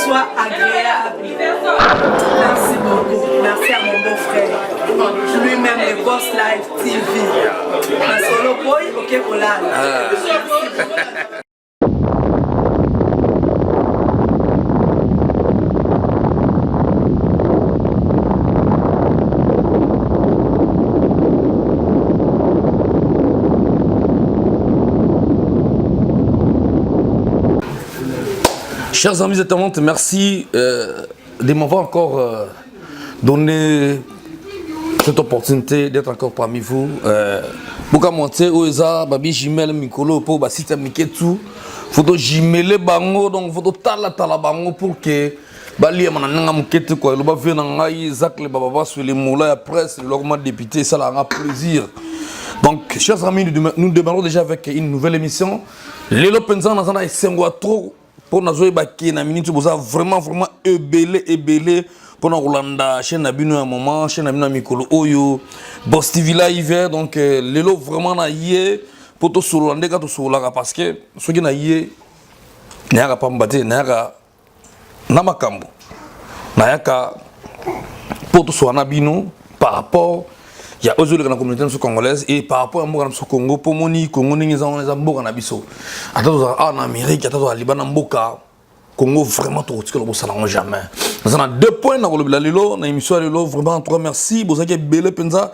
soit agréable. Merci beaucoup. Merci à mon beau-frère. Lui-même, le Boss Live TV. Un solo boy, ok, Olan. Chers amis et merci de m'avoir encore donné cette opportunité d'être encore parmi vous. Pourquoi monter au Eza, babi jimel mikolo pour basita miketu, faut jimeler bango donc faut tala bango pour que bali mananga mukete quoi, le ba venir ngai Zak le baba sur les mots la presse, le logement député, ça la plaisir. Donc chers amis, nous démarrons déjà avec une nouvelle émission. Lelo penza na zana esengwa trop pour nous évacuer na minute vous vraiment ébélé pour nous Rolanda chaîne na bino un moment chaîne na bino mikolo oyo Boss TV live donc lelo vraiment na yé pour to solo ndeka to solo parce que ce qui na yé na pas mbate na makambo na yaka pour to solo na bino par rapport il y a aujourd'hui dans la communauté congolaise et par rapport à moi dans Congo pour moni Congo ningi za mboka na biso attends en Amérique attends Liban mboka Congo vraiment tout ce que le ça jamais on a deux points dans le lelo na émission lelo vraiment en trois merci bozaki belé penza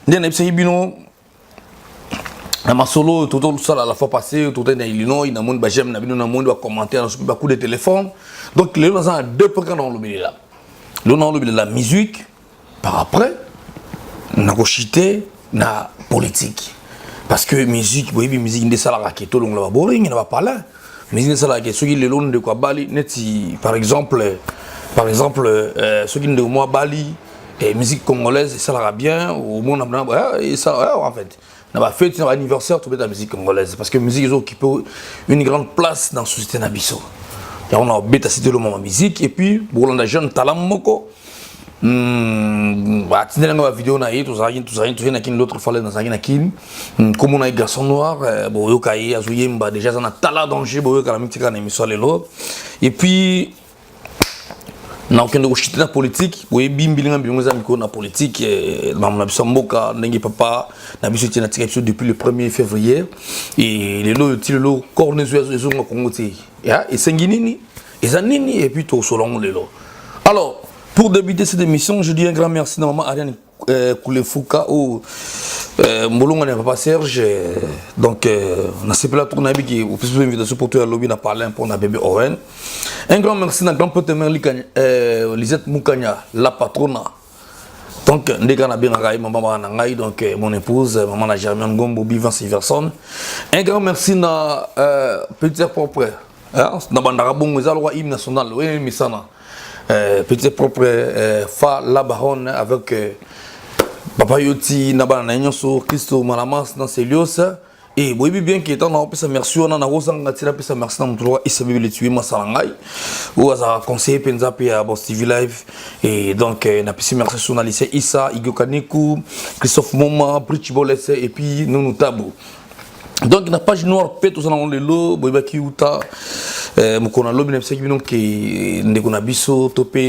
ndé na bisi bino na masolo tout ça la fois passée tout dans Illinois na monde ba j'aime na bino na monde ba commenter na ba coup de téléphone donc lelo on a deux points dans le là le la musique par après na kochité na politique parce que musique boyebi musique ndé sala raketo long la boring na ba parler musique ndé sala raketo soki le long de quoi bali neti par exemple soki ndé moi bali et musique congolaise ça la bien au monde et ça en fait na ba fête na anniversaire tout la musique congolaise parce que musique ils occupent une grande place dans la société na biso et on a bêta cité le moment musique et puis pour les jeunes talent moko bah tu n'as vidéo na tout ça na kin l'autre fois dans na kin comme on a garçon noir bon yo kai azuyemba déjà ça na tala danger bon yo kana mitika na émission lelo et puis na aucun de chita na politique boye bimbilinga bilongo miko na politique na biso mboka ndenge papa na biso tina tika depuis le 1er février et lelo cornezo zo ngo Congo ti ya et senginini ezanini et puis to solongo lelo alors pour débuter cette émission, je dis un grand merci à maman Ariane Koulefouka ou Molonga papa Serge. Donc, on a ce plateau qui vous fait une invitation pour tout le lobby à parler pour la bébé Owen. Un grand merci à grand pote Lisette Moukanya, la patronne. Donc, maman donc mon épouse, maman Germaine Gombo, Bivan Siverson. Un grand merci à petit propre. Na bandara bongo ezalwa hymne national oui misana petit propre fa la baronne avec papa yoti na bana nyonso Christo malamas dans Celios et boyebi bien qui étant na opesa merci on na rosanga tira pesa merci na mutro isabe le tuer masalangai ou za conseiller penza pe à Boss TV live et donc na pesi merci journaliste Issa Igokaniku Christophe Moma Prichibolese et puis nous tabou. Donc na page noire pe tout ça dans le lot boyeba ki uta mukona lobi na pseki bino ke ndeko na biso topé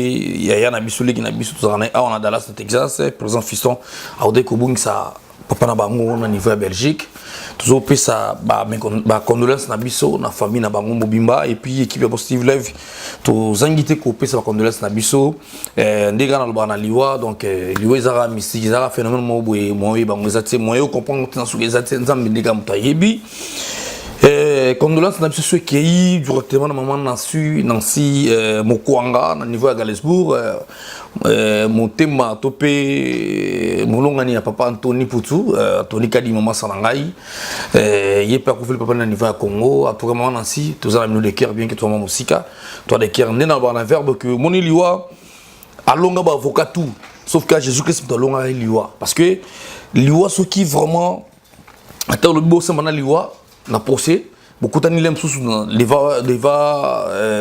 ya na biso leki na biso tout ça na a Dallas Texas président fiston aude ko bungisa papa na bango na niveau ya Belgique toujours pe ça ba condoléances na biso na famille na bango mobimba et puis équipe ya Boss TV live to zangité ko pe ça condoléances na biso ndega na loba na liwa donc liwa ezara mystique ezara phénomène mo boye moye bango ezate moye comprendre na suka ezate nzambe ndega mutayebi condoléances na biso ceux qui directement na maman Nancy Mokwanga na niveau ya Galesbourg motema topé molongani ya papa Anthony Poutou Tony Kadi maman Sanangai yepa ko papa na niveau ya Congo après maman Nancy tous à la minute de cœur bien que toi maman musika toi de cœur nena ba na verbe que moni liwa alonga ba avocat tout sauf que Jésus-Christ doit longa liwa parce que liwa ce qui vraiment attends le beau semana liwa na procès beaucoup tani lem sous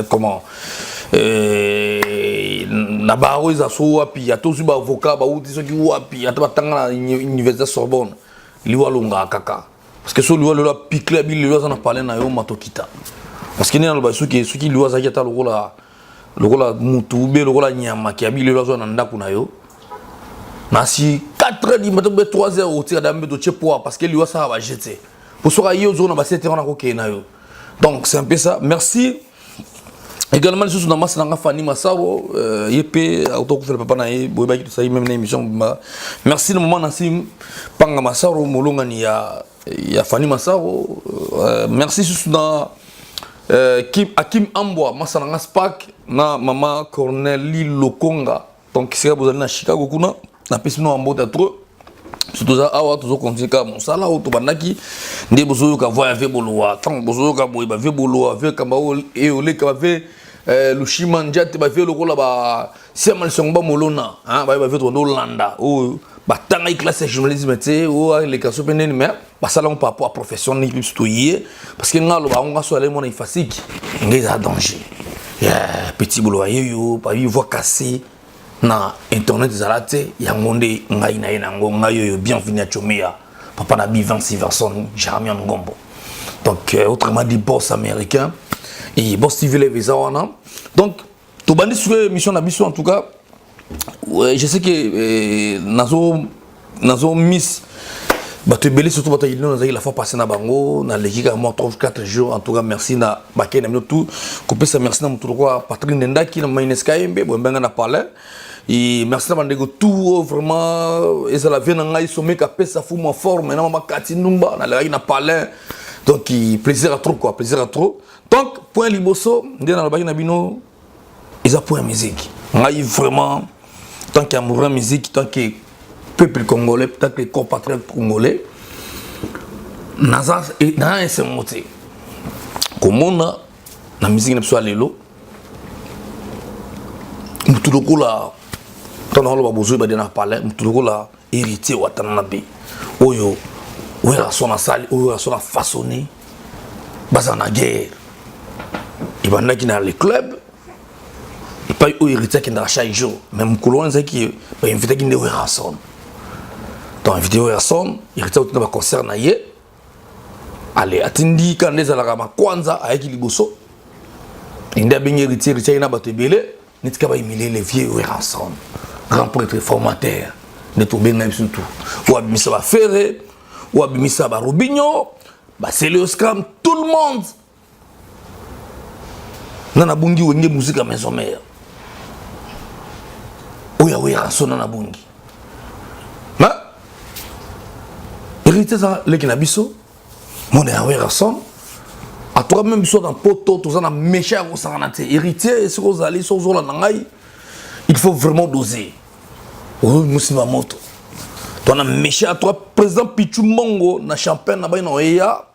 comment na baro za so wapi atozu ba avocat ba uti so ki wapi atabatanga na université Sorbonne liwa longa kaka parce que so liwa lo picle bi liwa za na parler na yo matokita parce que ni na lo ba so ki liwa za ki ata lo la lokola mutu be lokola nyama ki abi lelo zo na ndako na yo nasi 4h du matin 3h au tir d'ambe to chepoa parce que lui ça va jeter pour ça yo zo na ba 7h na ko ke na yo donc c'est un peu ça merci également les sous na mas na Fani Masaro yep auto ko faire papa na ye boy ba ki ça même na émission merci le moment nasi panga Masaro molonga ni ya Fani Masaro merci sous na Akim Ambwa Masananga Spark na mama Cornelie Lokonga donc c'est vous allez na Chicago kuna na pesino ambota trop surtout ça awa toujours continuer ka mosala auto banaki nde bozo ka voyager boloa tant bozo ka boy ba ve boloa ve ka ba e ole ka ve le chimanja te ba ve le kola ba semal songba molona hein ba ve to Hollanda o ba tanga classe journalisme te o les cas penene mais ba salon par rapport à profession ni plus toyer parce que ngalo ba nga so aller mon ifasiki ngeza danger petit boloa yo ba yo voix cassée na internet zalate ya ngonde ngai na ina ngo ngayo bienvenue à Chomea papa na bi 26 version Jeremy Ngombo donc autrement dit boss américain et boss TV les visa wana donc to bandi sur émission na biso en tout cas je sais que nazo miss bato belé surtout bato yino na la fois passé na bango na l'équipe moi 3-4 jours en tout cas merci na bakay na tout couper ça merci na mutu quoi Patrick Ndaki na Maynes Kaembe bo benga na parler et merci na bandego tout vraiment et ça la vient na sommet ka pesa fou moi forme na mama Kati Numba na la na parler donc plaisir à trop quoi plaisir à trop donc point liboso ndé na baki na bino ils a point musique ngai vraiment tant qu'amoureux musique tant que peuple congolais, peut-être que les compatriotes congolais, Nazar et dans un moté. Comme on a la musique n'est pas l'élo, nous tout le coup là, tant qu'on a besoin de parler, nous tout le coup là, héritier ou atanabe, oyo, oyo son a sali, oyo son a façonné, bas en guerre. Il va naître dans les clubs. Et pas eu héritier qui n'a chaque jour, même colon c'est qui va inviter qui ne voit personne. Donc invité au son, héritier au na concert na ye. Allez, atindi quand les ala ma kwanza avec liboso. Inda bien héritier na bato belé, nitka ba imile les vieux au son. Grand prêtre formateur, ne to benga surtout. Ou abimisa ba Ferré, ou abimisa ba Robinho, ba Célios Cram, tout le monde. Nana bungi wenge musique à maison mère. Oya son nana bungi. Ma héritier ça le kinabiso. Mon oya son. A toi même biso dans poto tout ça na mécha ko sanate. Héritier ce qu'on allait sur la nangai. Il faut vraiment doser. Oh musima moto. Toi na mécha toi président Pichu Mongo na champagne na ba na oya.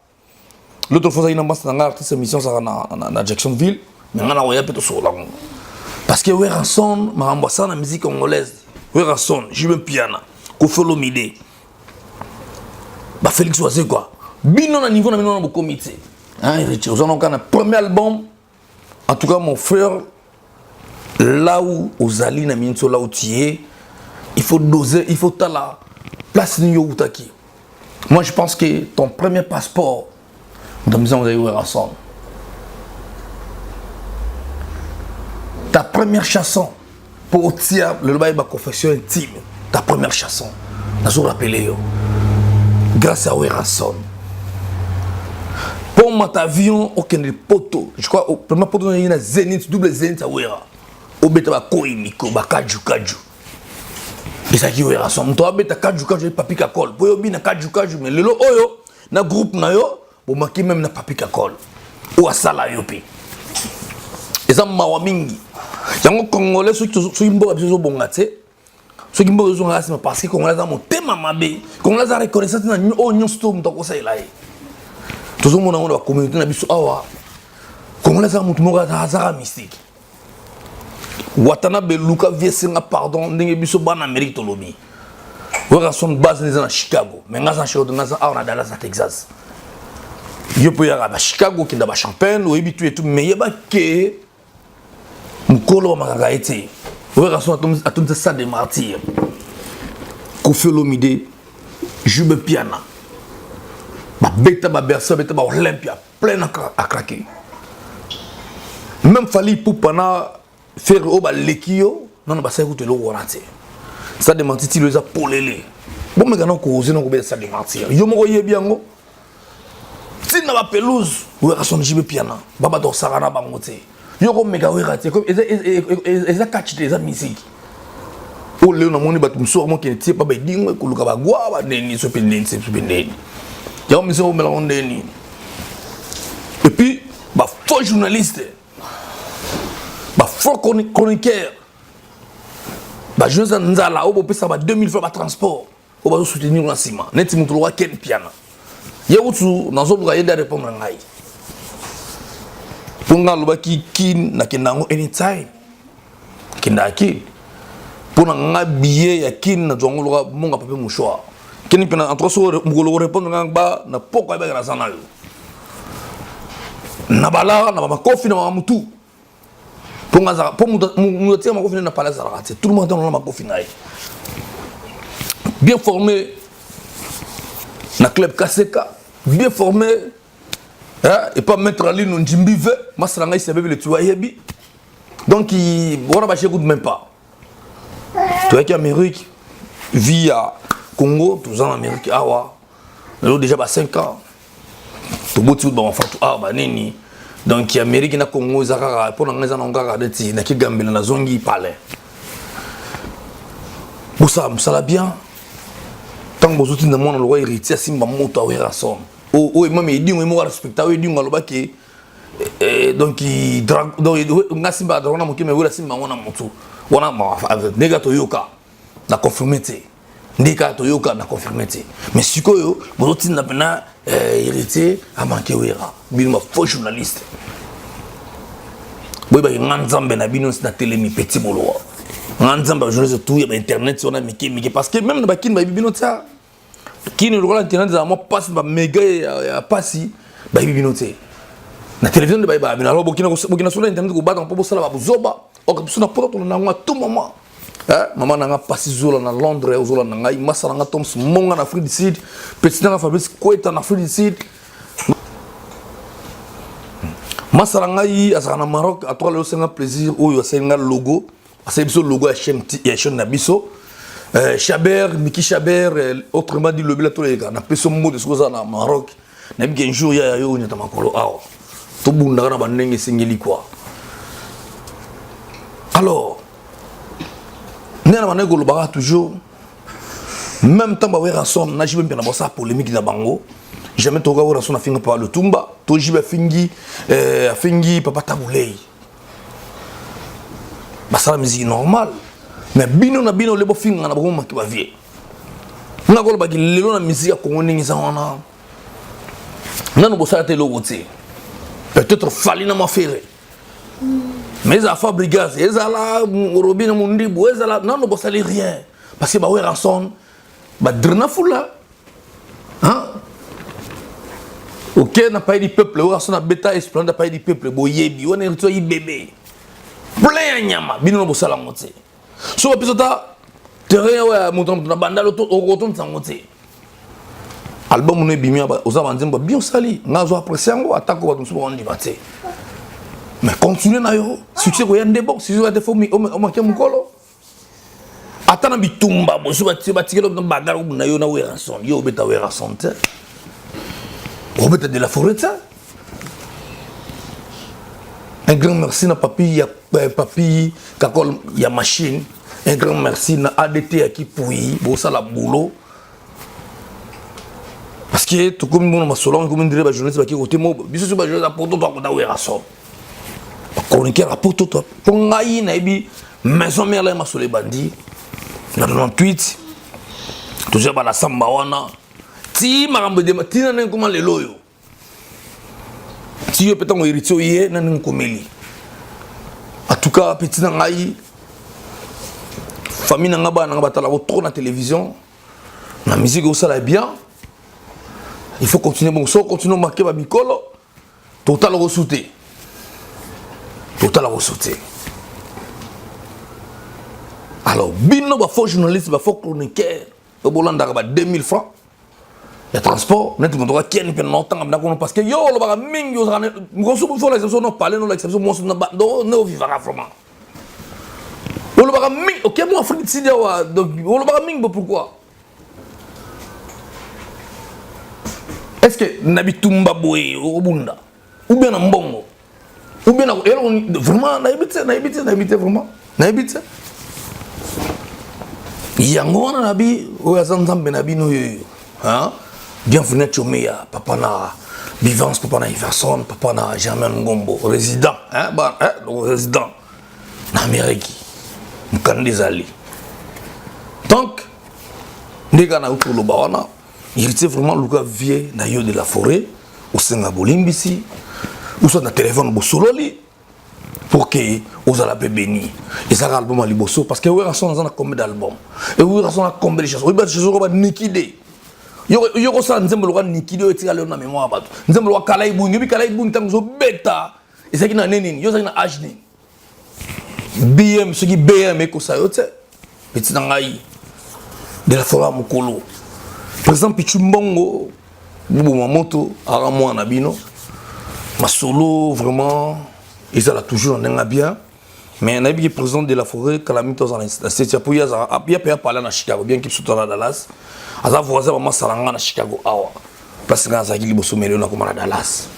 L'autre fois ça ina mbasa na artiste émission ça na Jacksonville. Mais on a envoyé plutôt sur la parce que Weranson m'a embrassé la musique congolaise. Weranson, Jimmy Piana, Kofolo Mide. Bah Félix Oazé quoi. Bino na niveau na bino na comité. Hein, Richard, on a un premier album. En tout cas mon frère là où Ozali na minso là où tu es, il faut doser, il faut ta la place ni yo utaki. Moi je pense que ton premier passeport dans maison de Weranson. Ta première chanson pour tirer le bail ma confession intime. Ta première chanson. Je vous rappelle grâce à Weranson. Pour mon avion aucun poteau. Je crois au premier poteau il y a Zénith double Zénith à Wera. Au beta ba koimiko ba kaju. Et ça qui Weranson. Toi beta kaju papi kakol. Pour yo bi na kaju mais lelo oyo na groupe na yo bo maki même na papi kakol. Ou asala yopi. Et ça mawa mingi. Yango congolais ceux qui mbo biso bonga te ceux qui mbo zo ngasi parce que congolais za motema mabe congolais za reconnaissance na o nyonso to ko saila e tozo mona mona ba communauté na biso awa congolais za mutu moko za mystique watana beluka viesinga pardon ndenge biso bana Amérique to lobi Weranson base na Chicago mais ngasa Chicago ngasa awa na Dallas na Texas yo po ya ba Chicago kinda ba Champagne o ebitu et tout mais yeba ke Mukolo makaka ete Weranson atonza ça de martyr Kofolo Mide Jube Piana ba beta ba bersa beta ba Olympia plein à craquer même Fali Poupa na faire au balekio non ba ça écoute le warate ça de mentir les a polélé bon mais quand on cause non ko ça de mentir yo mo ye biango si na ba pelouse ou ra son jibe piana baba do sarana bango te yo ko mega we rate comme eza catch des musique o le na moni ba tum so mo ke tie pa ba dingo ko luka ba gwa ba neni so pendeni ya o miso me la ondeni et puis ba faux journaliste ba faux chroniqueur ba jeune nzala o bo pesa ba 2000 francs ba transport o ba soutenir na sima neti mutu wa ken piana ye utu nazo luka yenda répondre ngai ponga lo ba ki kin na kenango anytime kindaki pona nga billet ya kin na zongo luka monga pape mouchoir kini pena entre so ngolo répondre ngamba na poko ba na sana na bala na ba kofi na mutu ponga za po mutu tia ma kofi na pala za raté tout le monde dans ma kofi na bien formé na club Kaseka bien formé hein et pas mettre en ligne njimbive masala ngai sabe le tuwa yebi donc il voilà ba j'écoute même pas tu vois qu'Amérique via Congo tous en Amérique awa là déjà ba 5 ans to botu ba mafatu ba nini donc Amérique na Congo zakara pour na ngeza na ngaka deti na kigambela na zongi pale bosa msala bien tant bozuti na mona lo héritier simba moto awera son o mama idi mo mo respecta o idi ngalo bake donc il donc ngasimba drona mo kime wera simba wana moto wana ma nega toyoka na confirmité ndika toyoka na confirmité mais sikoyo bozuti na pena héritier a manqué wera bino faux journaliste boy ba nganzambe na bino na télé mi petit bolo nganzambe journaliste tout ya internet sur na miki parce que même na bakine ba bino ta kini le internet za mo passe ba méga ya passi ba bino te na télévision de ba bino alors bokina sur internet ko bata po sala ba buzoba o ka suna poto na ngwa tout maman maman na nga passi zola na Londres o zola na ngai masala nga Thomas monga na Afrique du Sud petit na Fabrice Koita na Afrique du Sud masala ngai asaka na Maroc a toi le senga plaisir o yo senga logo asa biso logo ya chaîne na biso Chabert Miki Chabert autrement dit le bilato les gars na peso mot de ce que ça na Maroc na bi un jour ya yo nyata makolo awa to bunda na bandenge singeli quoi alors nena mané go lobaka toujours même temps ba wera son na jibe mpena bossa polémique na bango jamais to ga wera son na finga pa le tumba to jibe fingi fingi papa tabulei basala musique normale mais bino na bino lebo finga na boma ki ba vie na ko ba ki lelo na musique ko ngoni za wana nanu bosala te logo te peut-être fali na ma faire mais za fabrigas ezala robina mundi bo ezala nanu bosali rien parce que ba wera son ba drna fula hein OK na pas du peuple wera son na beta esplanade na pas du peuple boyebi on est toi bébé plein nyama bino bosala ngote so ba pisota terrain wa muto na banda lo to okoton sangote album no bimia ba oza nzemba bien sali ngazo apprécier ngo atako ba tumso on dibate mais continuer na yo succès ko yande bon si yo de fomi o manke mukolo atana bitumba bo so ba tikelo na bagaro na yo na wera son yo beta wera son te o beta de la forêt. Un grand merci na papi kakol ya machine. Un grand merci na ADT qui pouyi bo ça la boulot. Parce que tout comme mon masolon comme dire ba journaliste ba ki côté mo biso so ba journaliste poto to ko wera so. Ba chroniqueur a poto to. Pongai na bi maison mère la masole bandi. Na 98 toujours ba la samba wana. Ti marambe de matina na comment le loyo. Si yo peut-être on héritier hier na nkomeli en tout cas petit ngai famille nga ba tala trop na télévision na musique au sala bien il faut continuer bon so continuer marquer ba mikolo total resouté alors bino ba faux journaliste ba faux chroniqueur au bolanda ba 2000 francs. Le transport, net on doit ken pen longtemps parce que yo le baga mingi yo ngosou faut l'exception non parler non l'exception moi no vivra vraiment On le ming, ok, moi, Afrique Sidi, donc, on le ming, pourquoi? Est-ce que Nabitumba Boye, Obunda, ou bien Mbongo, ou bien vraiment, n'habite vraiment, n'habite. Yango on a bi, ou ya zanzambe na bi no hein, bienvenue à Chomeya, papa na Vivance, papa na Iverson, papa na Germain Ngombo, résident, hein, bah, hein, résident, en Amérique, Mkandezali. Donc, les gars na autour le bawana, il était vraiment le gars vieux na yo de la forêt, au Singabolimbisi, ou soit na téléphone bosololi, pour que vous allez être béni. Et ça album à Liboso, parce que vous avez combien d'albums, et vous avez combien de choses, vous avez nikidé. Yoko sa nzembo loka nikidi otika leo na mémoire bato nzembo loka kalai bungi tango beta ezaki na neni yo zaki na age ni BM ce qui BM ko sa yote petit ngai de la forêt mukolo par exemple Pichumbongo bubu mamoto ara moi na bino ma solo vraiment ils a toujours en bien mais on a bien président de la forêt calamité dans la c'est pour ya bien parler na Chicago bien qu'il soit à Dallas aza voisin mama salanga na Chicago awa place nga za kili boso melio na komana Dallas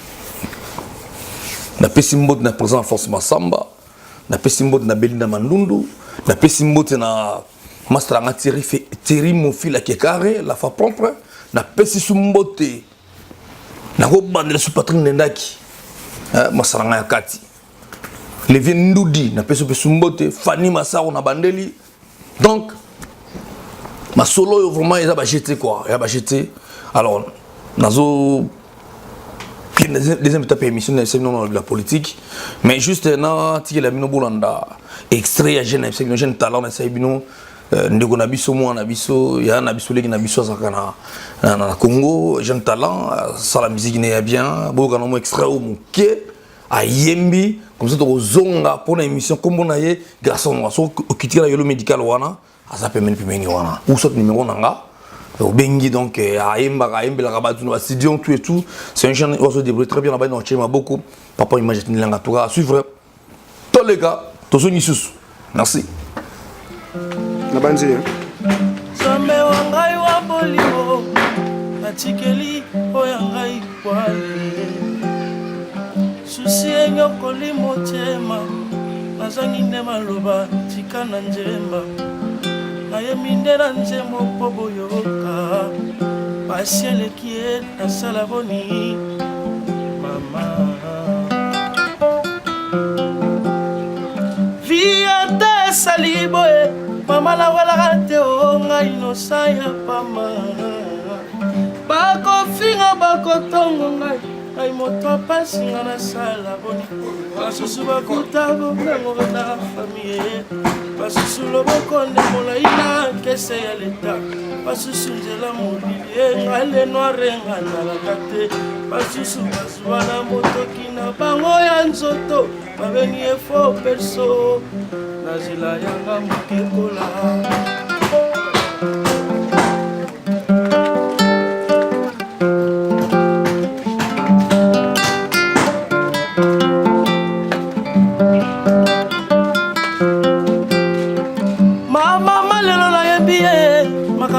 na pesimbo na président force Masamba na pesimbo na Belinda Mandundu na pesimbo na mastranga Thierry Mofila Kekare la fa propre na pesimbo na ko bandela su Patrick Ndaki masalanga ya kati Levi Ndudi na pesimbo Fanny Masaro na bandeli donc ma solo vraiment ils a jeté quoi, il a jeté. Alors nazo deuxième étape émission c'est non de la politique mais juste na tiki la bino bolanda extrait à jeune c'est jeune talent c'est bino ndeko na biso mo na biso ya na biso leki na biso zakana na Congo jeune talent ça la musique n'est bien beaucoup na mo extrait au muke a yembi comme ça to zonga pour une émission comme on a yé grâce à so okitira yolo médical wana ça peut même plus wana ou soit numéro nanga au bengi donc à Emba la rabat nous studio tout et tout c'est un jeune oiseau débrouille très bien là-bas dans chez beaucoup papa imagine langa tout à suivre tous les gars tous les sous merci la banzi Zambe wangai wa bolimo atikeli oyangai kwale susi enyo kolimo tema nazangi ndema loba tikana njemba Ayemindera nzemo pobo yoka Pasiele kie na salaboni Mama Via te saliboe Mama la wala gante onga inosaya pama Bako finga bako tongo ngai Ay moto pasinga na salaboni Basusu bakutabo Nango na famille Basusu loboko ndemona ina kese ya leta Basusu nzela mobili ngale noire ngana kate Basusu bazwana motoki na bango ya nzoto Babengi efo perso Nazila yanga mukekola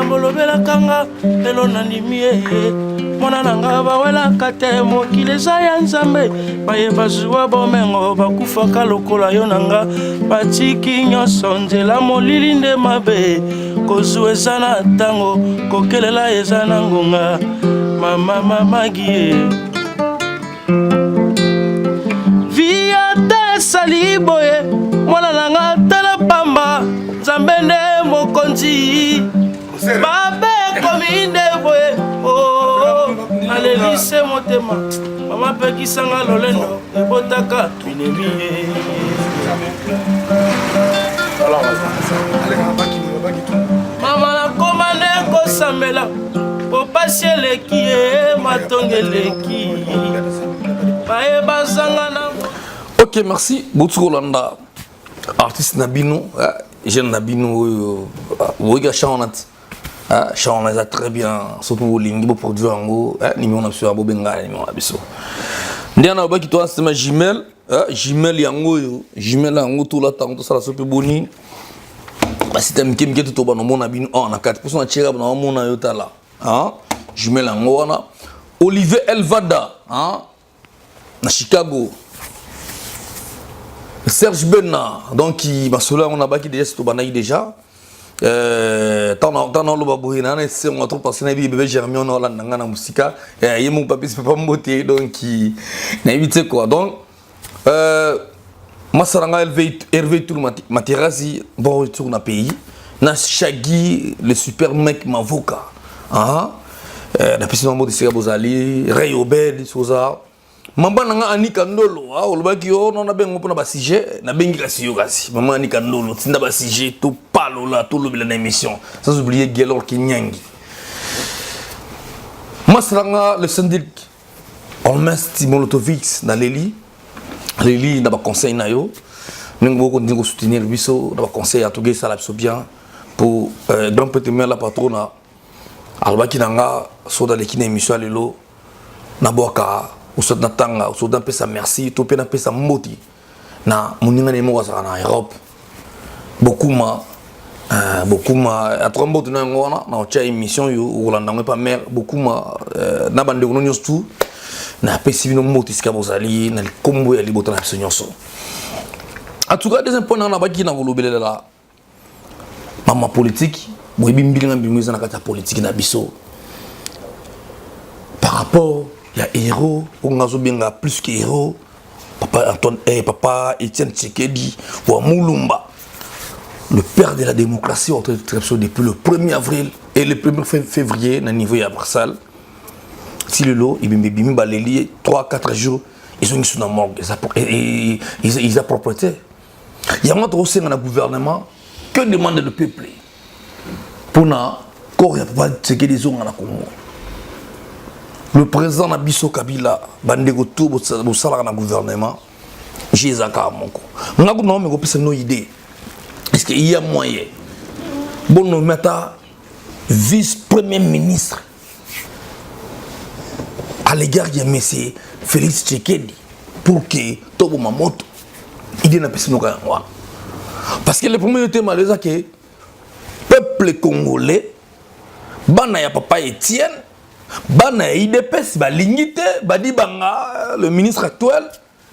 Bolobela kanga lelo nanimie mona nanga bawela kate mokile za ya nzambe baye bazuwa bomengo bakufaka lokola yo nanga batiki nyonso nzela molili nde mabe kozu eza na ntango kokelela eza na ngonga mama gie via te saliboye mona nanga tala pamba nzambe nde mokonzi Babe kominde boye oh alelise motema mama pekisanga lolendo ebotaka minemi mama na komane kosambela po pasieleki e matongeleki baye bazanga na ok merci Boutsu Landa artiste Nabino jeune Nabino oyo chanante Chant les a très bien, surtout au lingue, pour produire en gros, numéro na biso, benga numéro na biso. Ndiana ba ki to c'est ma Gmail, Gmail yango, Gmail yango tout la temps, tout ça la sope boni. parce que tu as tout au monde on a 4% de tirage dans mon là. Hein? Je mets la ngona. Olivier Elvada, hein? Na Chicago. Serge Bena, donc il m'a solé on a baki déjà c'est au banaï déjà. Tant le babouina, c'est on a trop passé na bébé Germion on a na musika. Et mon papi c'est pas mboté donc il n'a évité quoi. Donc Masaranga Hervé Tour Materasi, bon retour na pays. Na Shaggy, le super mec Mavoka. Hein? Na pisi mambo de Sega Bozali, Ray Obed, Soza. Mamba nanga Anika Ndolo, ah olobaki yo non na bengo pona ba sujet, na bengi kasi yo kasi. Maman Anika Ndolo, tinda ba sujet to palo là, to lobela na émission. Sans oublier Gelor Kinyangi. Masaranga le syndic Olmest Molotovic na Leli. Leli na ba conseil na yo. Ningo ko ndingo soutenir biso, na ba conseil à tout ça la bien pour grand petit mère la patrona. Albaki nanga soda lekina émission lelo na boka usot na tanga usot na pesa merci to pe na pesa moti na muninga ne mo wasa na Europe beaucoup ma a trop mbote na ngona na ocha émission yo Rolanda pas mère beaucoup ma na bande no news tout na pesi bino moti ska bozali na kombo ya libota na nyonso en tout cas des points na baki na golobela la mama politique moi bimbilinga bimwiza na kata politique na biso par rapport il y a héros on a bien plus que héros papa Antoine papa Etienne Tshisekedi ou Moulumba le père de la démocratie entre depuis le 1er avril et le 1er février na niveau ya Barsal si le lot il bimbi baleli 3-4 jours ils sont sur la morgue ils approprié il y a moi trop c'est dans le gouvernement que demande le peuple pour na corps ya pas teke des onga na Congo le président Nabiso Kabila bandeko tout bo sala na gouvernement Jézaka moko ngako non mais ko pesa no idée est-ce qu'il y a moyen bon no meta vice premier ministre à l'égard de monsieur Félix Tshisekedi pour que Tobo Mamoto idée na pesa no ka parce que le premier thème c'est que peuple congolais bana ya papa Etienne bana ya IDPS ba lignité ba di banga le ministre actuel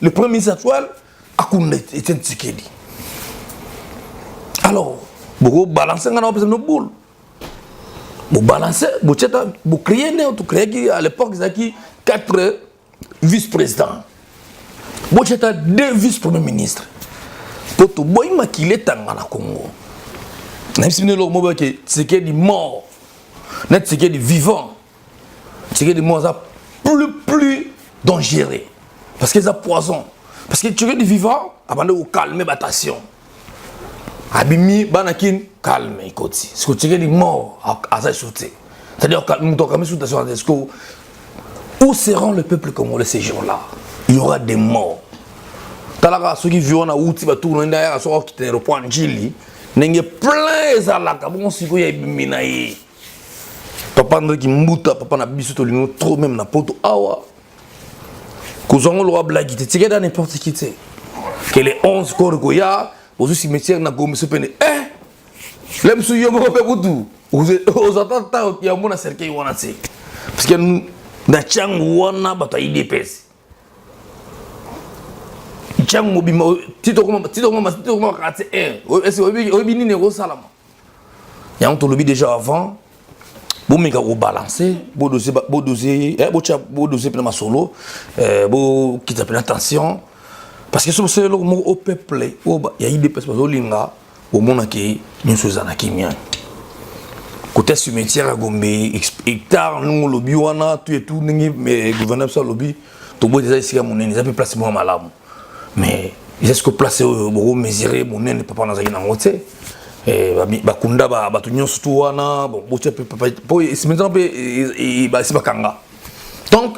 le premier ministre actuel Akunda Etienne Tshisekedi alors beaucoup balancer ngana opesa no boule bo balancer bo tcheta bo créer né to créer qui à l'époque zaki 4 vice-présidents bo tcheta 2 vice-premiers ministres poto boy makile tanga na Congo. Même si nous avons dit que Tshisekedi mort, net Tshisekedi vivant, Tshisekedi mort c'est plus dangereux parce que c'est poison. Parce que Tshisekedi vivant, avant de calmer la tension, abimi banakin calme écoute. Ce que Tshisekedi mort à sa sauté. C'est-à-dire que nous avons sous tension. Est-ce que où seront le peuple congolais ces jours-là? Il y aura des morts. Talaka ceux qui vivent na outi ba tourner derrière so qui te reprend Jili. Nenge plein ezalaka bon siko ya bimina ye papa ndoki mbuta papa na biso to lino trop même na poto awa kozongo lo blague te tika dans n'importe qui te que les 11 corps goya aux cimetières na gomme se pene lem su yomo pe butu aux atata ya mona cercueil wana se parce que na changu wana bata IDPS changu bima tito koma kati est-ce obi ni nego salama ya on to lobi déjà avant bo meka ko balancer bo doser bo doser pena solo bo kita pena attention parce que c'est le mot au peuple il y a eu des personnes olinga au monde qui nous sozana kimia côté cimetière à Gombe hectare nous lobi wana tout et tout mais gouverneur ça lobi to bo déjà ici à mon nez ça peut placer moi malamu. Mais est-ce que placer beaucoup mesurer mon nez papa na zaki na ngote ba kunda ba batu nyonso tu wana bon boche papa po c'est maintenant ba c'est bakanga donc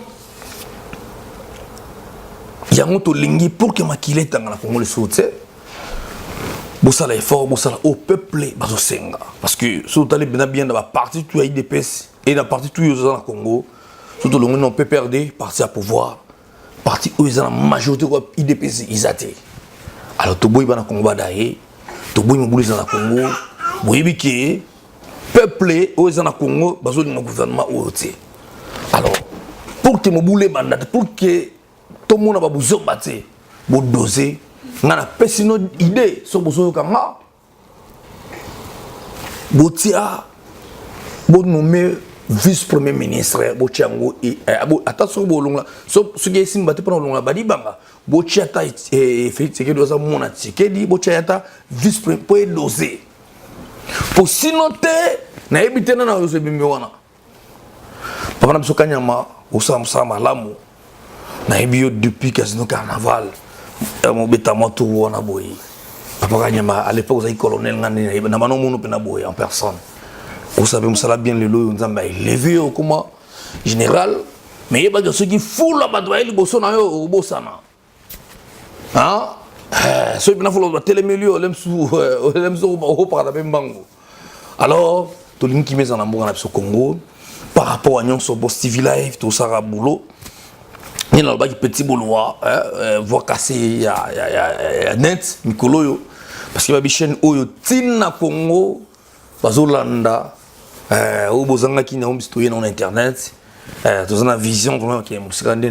ya moto lingi pour que makile tanga na Congo le soute bo sala effort bo sala au peuple bazo senga parce que surtout les bien dans la partie tout IDPS et la partie tout na Congo surtout le monde peut perdre parti à pouvoir parti où ils ont la majorité de l'IDPS, ils ont été. Alors, tout le monde est dans le Congo, tout le monde est dans le Congo, boyebi ke peuple au Congo bazo na gouvernement oyote. Alors pour que mobule bandate, pour que tout le monde ba buzo baté bo doser ngana pesino idée so bozo kanga botia bo nommé vice-premier ministre bo tiango et attention bo longa so suge simba te pona longa badi banga bo tiata Félix Tshisekedi doza mona Tshisekedi bo tiata vice-premier pour doser pour sinon te na ebité na yo sebimbi wana papa na biso kanyama osa malamu na ebio depuis casino carnaval mon beta moto wana boy papa kanyama à l'époque vous avez colonel ngani na mano mono pena boy en personne vous savez musala bien le loyo nzamba élevé comment général mais yeba ceux qui fou la badwaili boso na yo bosana hein ceux qui na fou la télémelio lemsu au par la bembango alors tout le monde qui met en amour na Congo par rapport à nyonso bo TV live tout ça boulot ni na ba petit boulot voir casser ya net mikoloyo parce que ba chaîne oyo tina Congo bazolanda au bozanga qui na citoyen en internet tout ça na vision vraiment qui est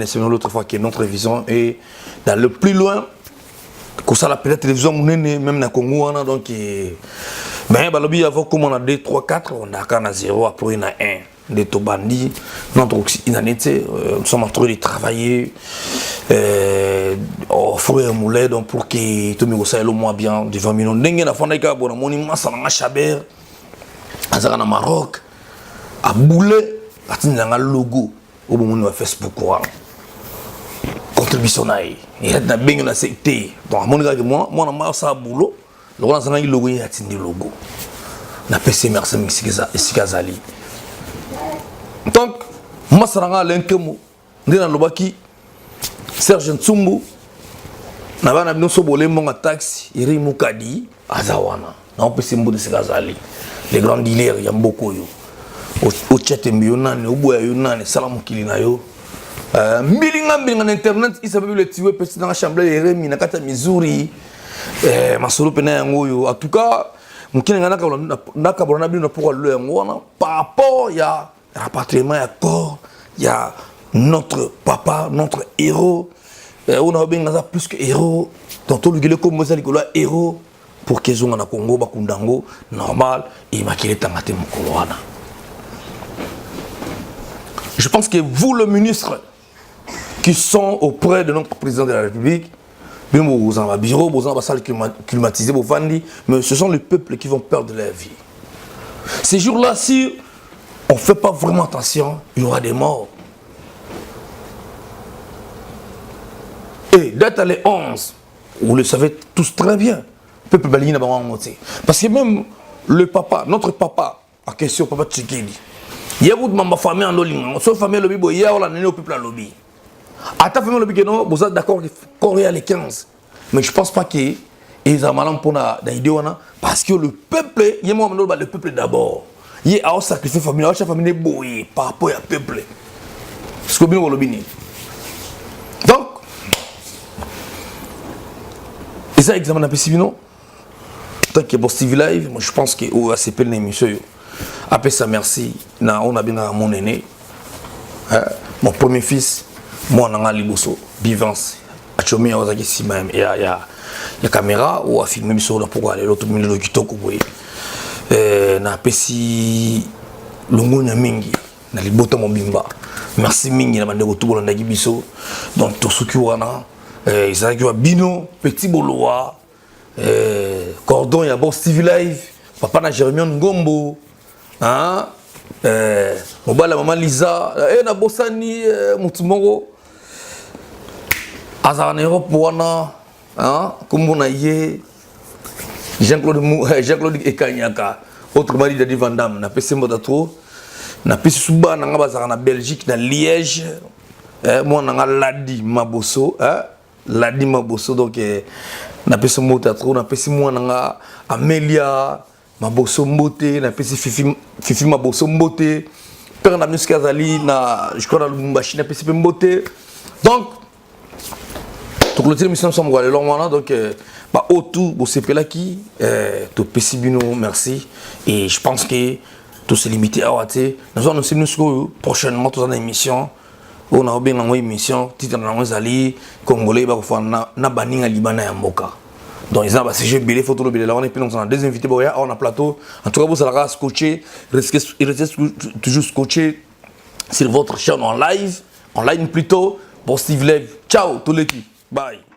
c'est l'autre fois qui est notre vision et dans le plus loin que ça la télévision même na Congo on a donc mais balobi avant comme on a 2 3 4 on a quand 0 après on a 1 des tobandi notre inanité nous sommes en train de travailler au frère Moulay donc pour que tout me ça le moins bien devant millions ndenge na fanda ka bona monument ça na chaber azaka na Maroc a boulé atinga nga logo au moment de Facebook quoi contribution naï et na benga na secteur donc monika que moi na ma ça boulot le on a logo et atindi logo na PC merci Sikazali donc moi saranga lenkemo ndina lobaki Serge Ntsumbu na bana bino so bolé monga taxi iri mukadi azawana na PC mbo de Sikazali les grands dealers ya mboko yo o chat mbio nani o boya yo nani salamu kilina yo mbilinga na internet isababu le tiwe petit dans la chambre Remi na kata Missouri masolo pena yango yo en tout cas mukina ngana ka bona bino pour le ngona par rapport ya rapatriement ya corps ya notre papa notre héros on a bien plus que héros dans tout le gueule comme Mozali ko héros pour que zonga na Congo bakundango normal et makile tangate mokoloana. Je pense que vous le ministre qui sont auprès de notre président de la République, bien vous en bureau, vous en salle climatisée, vous vendez, mais ce sont les peuples qui vont perdre leur vie. Ces jours-là, si on ne fait pas vraiment attention, il y aura des morts. Et date les 11, vous le savez tous très bien, peuple balina va monter. Parce que même le papa, notre papa, à question papa Tshisekedi, il y a beaucoup de ma famille en lobby, sauf famille lobby, il y a au peuple en lobby. À ta famille lobby, vous êtes d'accord qu'il y a les 15. Mais je ne pense pas qu'ils ont mal pour l'idée, parce que le peuple, il y a le peuple d'abord. Il y a un sacrifice familial, chaque famille est boyée par rapport au peuple. Ce que vous avez dit. Donc, et ça, examen non? Tant que bon Stevie Live, moi je pense que au ACP l'émission, après ça merci, on a bien mon aîné, mon premier fils, moi on a liboso, Bivance, à Chomé à Ozaki même, il y a caméra ou à filmer sur la pour aller l'autre milieu qui toque boy, na pesi longo na mingi, na libota mon bimba, merci mingi na bande retour na gibiso, donc tout ce qui wana, ils ont bino petit boloa. Cordon, il y a bon Stevie Live, papa na Jérémy Ngombo, hein, la maman Lisa, et na Bossani, Moutumoro, Azar en Europe, wana, hein, comme on a yé, Jean-Claude Ekanyaka, autre mari de Van Damme, na PC Modato, na PC Souba, na Bazar na Belgique, na Liège, moi na Ladi Mabosso, hein, Ladi Mabosso, donc, na pesi mota trop na pesi mwana nga Amelia Maboso Mbote na pesi Fifi Maboso Mbote père na Sikazali na je crois na Lubumbashi na pesi Mbote donc tout clôture mission somme quoi le long voilà donc bah autour au CP là qui tout pesibino merci et je pense que tout se limiter à water nous allons nous prochainement dans une émission on a bien une émission titre dans les alliés congolais bah faut na baninga libana ya mboka donc ils ont bah c'est belé photo belé là on est puis on a deux invités boya on a plateau en tout cas vous allez scotcher restez toujours scotcher sur votre chaîne en live plutôt pour Steve Lev ciao toute l'équipe bye.